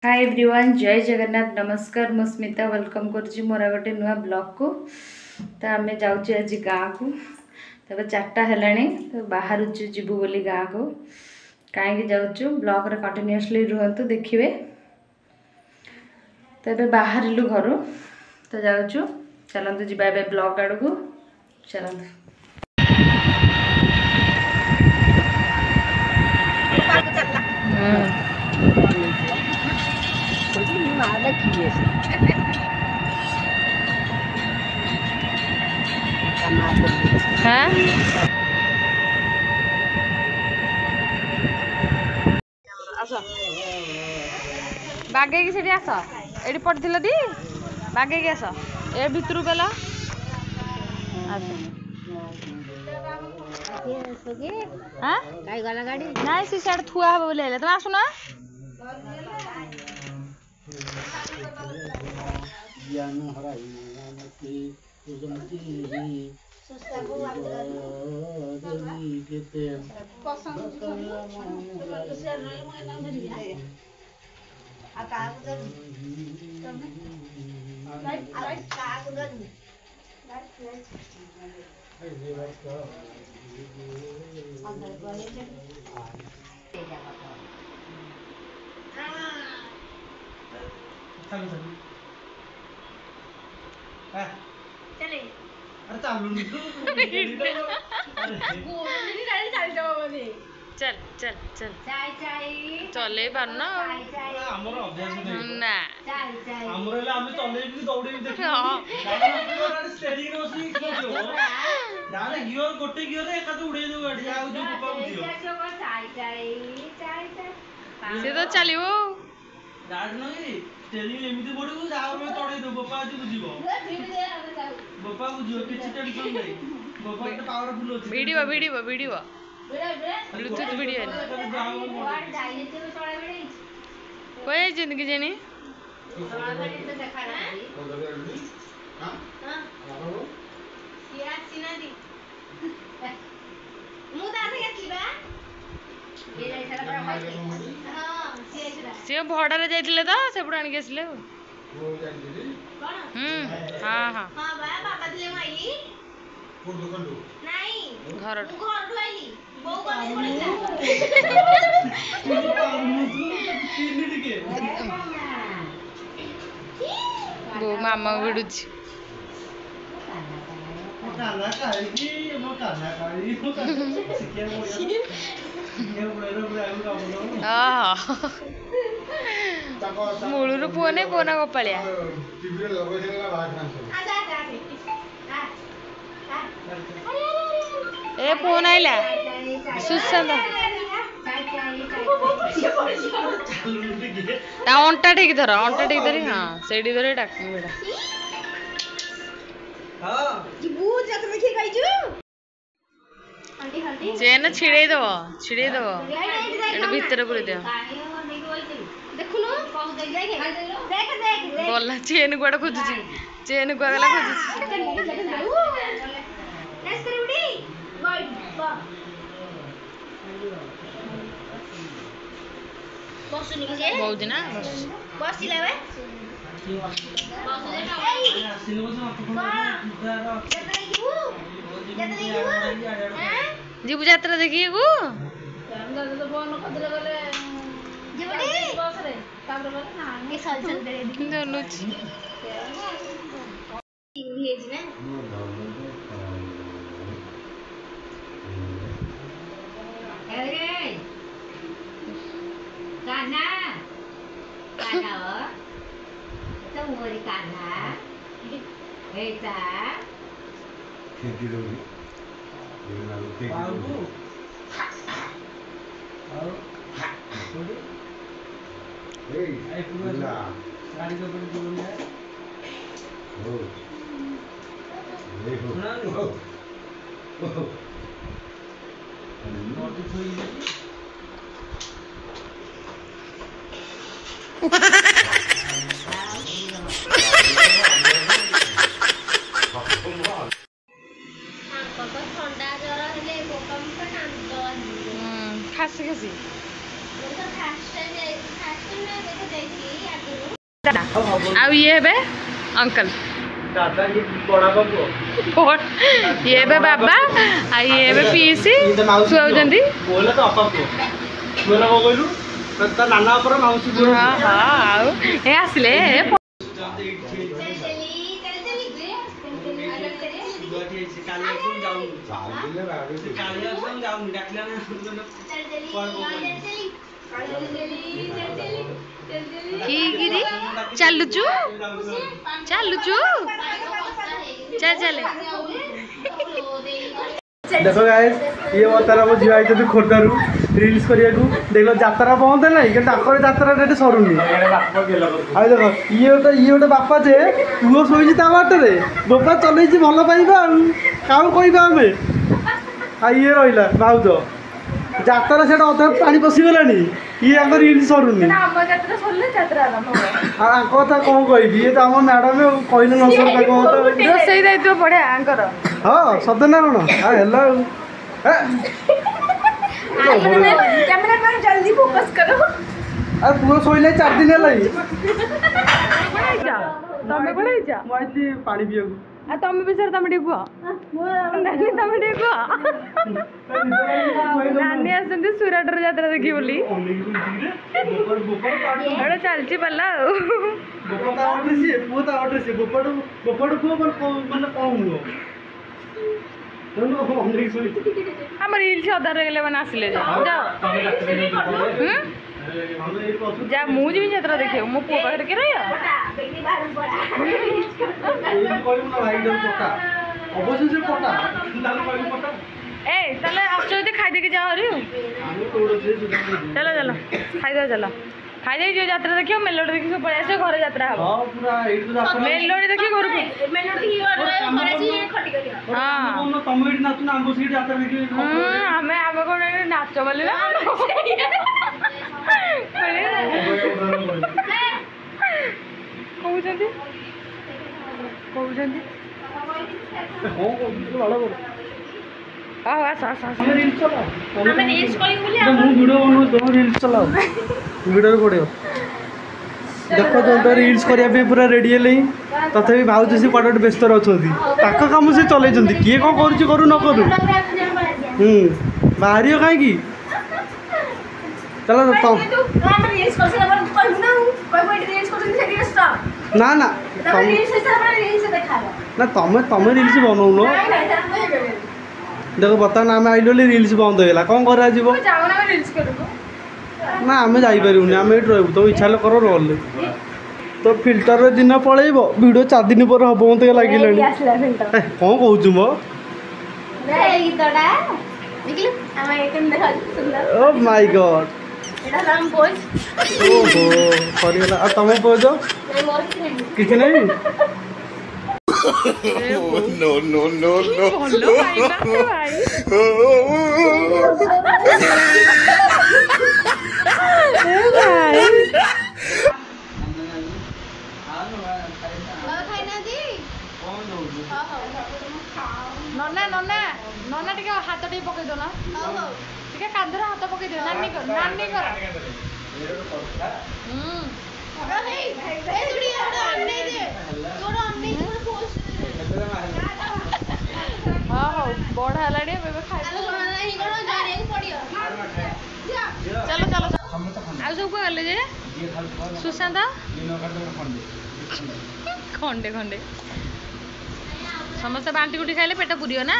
Hi everyone, जय जगन्नाथ, नमस्कार। मु स्मिता वेलकम करुँची मोर गोटे नुआ ब्लॉग को। तो आम जाऊँ आज गाँ को। तब 4टा है तो बाहर जीवु बोली गाँ को। कहीं जाऊँ ब्लॉग रे कंटिन्यूअसली रुहतु देखिए। तो ये बाहरलु घर तो जाऊँ, चलतु जी ब्लॉग आड़ को चलतु। हाँ बागे की सेठी आस एठी पड़थिल दी बागे की आस ए भितरु गल ना सी साइड थुआ हम बोले तुम आसुना चले अरे चालू चल चल चल चले पारना हमर अभ्यास नहीं ना हमर ले हम चले भी दौड़े भी देखि हां स्टेरिंग रे बसी खियो डाले गियर गोटे गियर रे एका उड़े दे गाड़ी आ जो पप्पा बुझियो से तो चलियो गाड़ी नहीं स्टेरिंग एमिति बडू जा रे तोड़े दो पप्पा आज बुझिबो पप्पा बुझियो किछि टेंशन नहीं पप्पा के पावरफुल होछि video video video bluetooth video कोई जिंदगी जानी सी भड़े जाइए तो सेपट आणिक आसिले हाँ हाँ घर बो मामा विड़ुची मूलू पुओ नहीं पुओ ना गोपालिया ए फोन आइला सुशांत अंटा ठीक धर अंटा ठीक धरी हाँ सेठी धरी डाक चेन छिड़े दब एटा भितर पूरे दियो गला चेन गुआड़ा खोजुची चेन गुआगला खोजुची बहुत ना जीवु यात्रा देखिए को खासी खासी आउ ये बे अंकल ये बे बाबा आ ये बे पीसी सुआउजंदी हां ए आसले चलुचु चलुचु चल चल देखो गाइस ये बतारा मो झिया आइते खोर्धारू रील्स करिया को देखो यात्रा बंद है नहीं कि ताकर यात्रा रेट सरुनी आ देखो ये गोटे बापा जे पुओ सोई ता बाटरे बापा चलै छी भलो पाइबा काउ कहबा हमें आ ये रहिला भाउज यात्रा से अधा पानी पशिगलानी ये आम रील्स सरुनी कथा कौन कह ये तो आम मैडम कहले न सर रोसई दायित्व पड़े आंकर हाँ सदन ना कौन हेलो जल्दी फोकस करो अरे पूरा सोइले 4 दिन है तमे कोन जा मोइती पानी पियो आ तमे बिचार तमे डिबो नानी तमे डिबो नानी आसंती सुराटर यात्रा देखि बोली एडा चलची पल्ला गोपटा ऑर्डर से पूता ऑर्डर से गोपड़ को मतलब कौन हो हम रील्स अधार गले मैंने आसिले जाओ जा मुझे भी यात्रा देखे मो पुओ पाखे के रही ए चल आसो खाई दे जाओ चलो चलो खाई दो चलो खाई दे जो यात्रा देखियो मेलोडी देखि सब पळे आसे घर यात्रा हो हां पूरा एई तो यात्रा मेलोडी देखि घर को मेलोडी घर जी खटी करिया हां तम एडी नाचु ना आंबो सीट यात्रा देखि हमें आबे कोन नाचो बोली ना कहउछंती हो बड़ा बड़ा हां आस रील्स चलाओ हमें रील्स करी बोली मु वीडियो बनो तो रील्स चलाओ वीडियो पड़ो देखो जो रील्स करने पूरा रेडी है तथापि भाज सी पटे व्यस्त अच्छा कम से चल किए कौन करू न करू बाहर कहीं चलो ना ना ना तुम रील्स बनौन देखो बर्तमान आम आइल रील्स बंद होगा कौन करा ना आम जापरूनी आम ये रू तुम इच्छा कर रोल तो फिल्टर दिन पलैब वीडियो 4 दिन पर हम मत लगे कौन कहूँ मो ओ माय गॉड ओहो सरीगला आ तुम पोज किसी नहीं no no no no नन्ना नन्ना नन्ना टिके हाथ टिके पकई दो ना टिके कांधर हाथ पकई दो नानी कर हाँ बड़ा है चलो चलो आज सब गले जे सुशांत खंडे खंडे समस्त बांटी गुटी खाइले पेट पुरियो ना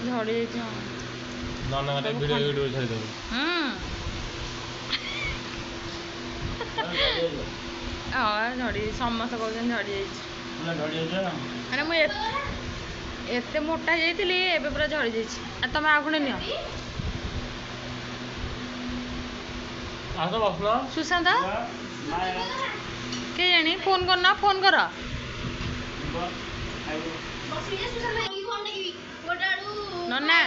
झड़ी हाँ झड़ी समस्त कौन झड़ी मैंने मुझे एत मोटा जाइली एवं पूरा झड़ी जाइए तुम आउ खुणे नियो सुशांत के जानी फोन करना फोन कर नन्ना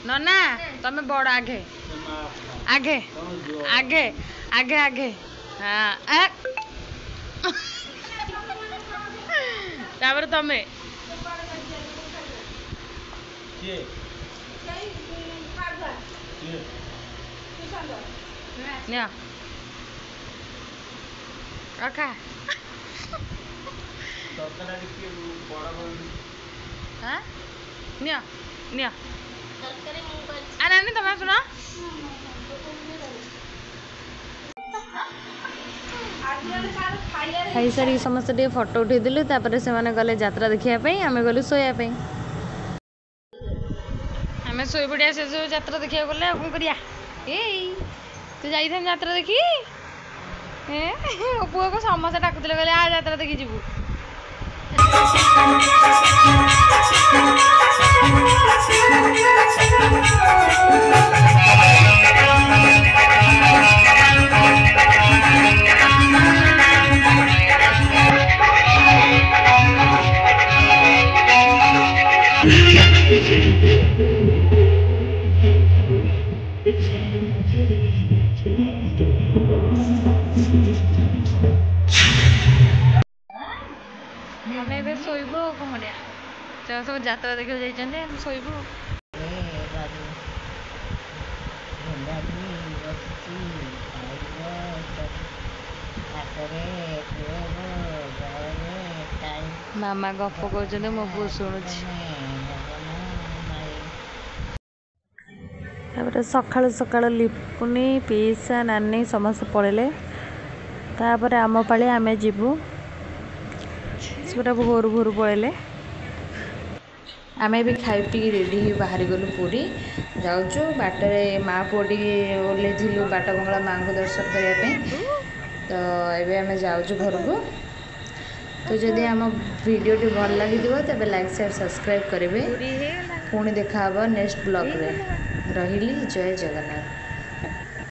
नन्ना तमें बड़ आगे आगे आगे आगे आगे हाँ तापर तमें ରଖା ହାଁ ନିଅ ନିଅ ଆରେ ନାନି ତମେ ଶୁଣ ଖାଇସାରିକି ସମସ୍ତେ ଟିକେ ଫଟୋ ଉଠେଇଦେଲୁ ତାପରେ ସେମାନେ ଗଲେ ଯାତ୍ରା ଦେଖିବା ପାଇଁ ଆମେ ଗଲୁ ଶୋଇବା ପାଇଁ ଆମେ ଶୋଇପଡ଼ିଆ ସେ ଯେଉଁ ଯାତ୍ରା ଦେଖିବାକୁ ଗଲେ ଆଉ କ'ଣ କରିବା ଏଇ ତୁ ଯାଇଥାନ୍ତି ଯାତ୍ରା ଦେଖି ମୋ ପୁଅକୁ ସମସ୍ତେ ଡାକୁଥିଲେ କହିଲେ ଆ ଯାତ୍ରା ଦେଖି ଯିବୁ ଆମେ ଏବେ ଶୋଇବୁ ଆଉ କ'ଣ କରିବା ସେମାନେ ସବୁ ଯାତ୍ରା ଦେଖିବାକୁ ଯାଇଛନ୍ତି ଆମେ ଶୋଇବୁ ମାମା ଗପ କହୁଛନ୍ତି ମୋ ପୁଅ ଶୁଣୁଛି ତାପରେ ସକାଳୁ ସକାଳୁ ଲିପୁନି ପିଇସା ନାନୀ ସମସ୍ତେ ପଳେଇଲେ ତାପରେ ଆମ ପାଳି ଆମେ ଯିବୁ ସେଟା ଭୋରୁ ଭୋରୁ ପଳେଇଲେ ଆମେ ବି ଖାଇ ପିଇକି ରେଡ଼ି ହେଇ ବାହାରି ଗଲୁ ପୁରୀ ଯାଉଛୁ ବାଟରେ ମା ପୁଅ ଟିକେ ଓହ୍ଲେଇଥିଲୁ ବାଟ ମଙ୍ଗଳା ମାଙ୍କୁ ଦର୍ଶନ କରିବା ପାଇଁ ତ ଏବେ ଆମେ ଯାଉଛୁ ଘରକୁ ତ ଯଦି ଆମ ଭିଡ଼ିଓଟି ଭଲ ଲାଗିଥିବ ତେବେ ଲାଇକ୍ ସେୟାର ସବସ୍କ୍ରାଇବ୍ କରିବେ ପୁଣି ଦେଖା ହେବ ନେକ୍ସଟ ବ୍ଲଗ୍ରେ ରହିଲି ଜୟ ଜଗନ୍ନାଥ।